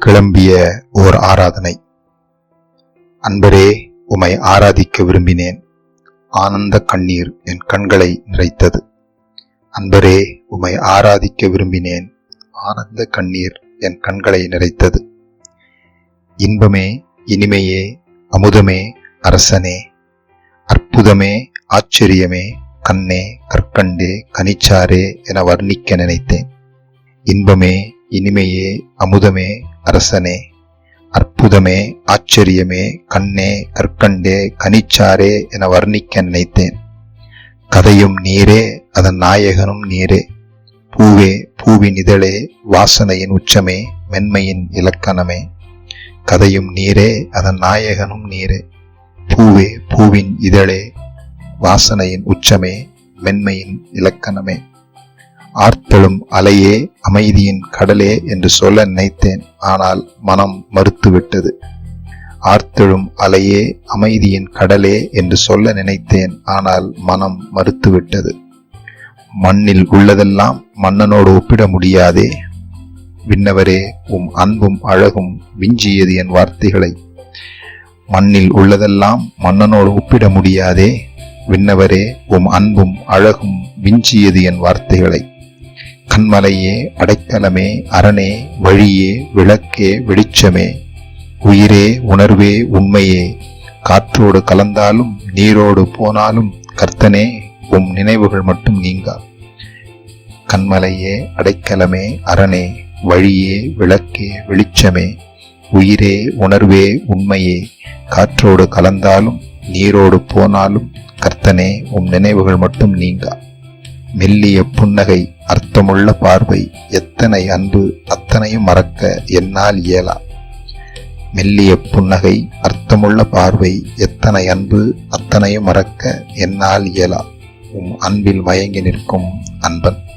கிளம்பிய ஓர் ஆராதனை. அன்பரே, உமை ஆராதிக்க விரும்பினேன். ஆனந்த கண்ணீர் என் கண்களை நிறைத்தது. அன்பரே, உமை ஆராதிக்க விரும்பினேன். ஆனந்த கண்ணீர் என் கண்களை நிறைத்தது. இன்பமே, இனிமையே, அமுதமே, அரசனே, அற்புதமே, ஆச்சரியமே, கண்ணே, கற்கண்டே, கனிச்சாரே என வர்ணிக்க நினைத்தேன். இன்பமே, இனிமையே, அமுதமே, அரசனே, அற்புதமே, ஆச்சரியமே, கண்ணே, கற்கண்டே, கனிச்சாரே என வர்ணிக்க நினைத்தேன். கதையும் நீரே, அதன் நாயகனும் நீரே. பூவே, பூவின் இதழே, வாசனையின் உச்சமே, மென்மையின் இலக்கணமே. கதையும் நீரே, அதன் நாயகனும் நீரே. பூவே, பூவின் இதழே, வாசனையின் உச்சமே, மென்மையின் இலக்கணமே. ஆர்த்தலும் அலையே, அமைதியின் கடலே என்று சொல்ல நினைத்தேன். ஆனால் மனம் மறுத்துவிட்டது. ஆர்த்தலும் அலையே, அமைதியின் கடலே என்று சொல்ல நினைத்தேன். ஆனால் மனம் மறுத்துவிட்டது. மண்ணில் உள்ளதெல்லாம் மன்னனோடு ஒப்பிட முடியாதே. விண்ணவரே, உம் அன்பும் அழகும் விஞ்சியது என் வார்த்தைகளை. மண்ணில் உள்ளதெல்லாம் மன்னனோடு ஒப்பிட முடியாதே. விண்ணவரே, உம் அன்பும் அழகும் விஞ்சியது என் வார்த்தைகளை. கண்மலையே, அடைக்கலமே, அரணே, வழியே, விளக்கே, வெளிச்சமே, உயிரே, உணர்வே, உண்மையே, காற்றோடு கலந்தாலும் நீரோடு போனாலும் கர்த்தனே, உம் நினைவுகள் மட்டும் நீங்கா. கண்மலையே, அடைக்கலமே, அரணே, வழியே, விளக்கே, வெளிச்சமே, உயிரே, உணர்வே, உண்மையே, காற்றோடு கலந்தாலும் நீரோடு போனாலும் கர்த்தனே, உம் நினைவுகள் மட்டும் நீங்கா. மெல்லிய புன்னகை, அர்த்தமுள்ள பார்வை, எத்தனை அன்பு, அத்தனையும் மறக்க என்னால் இயலா. மெல்லிய புன்னகை, அர்த்தமுள்ள பார்வை, எத்தனை அன்பு, அத்தனையும் மறக்க என்னால் இயலா. உம் அன்பில் மயங்கி நிற்கும் அன்பன்.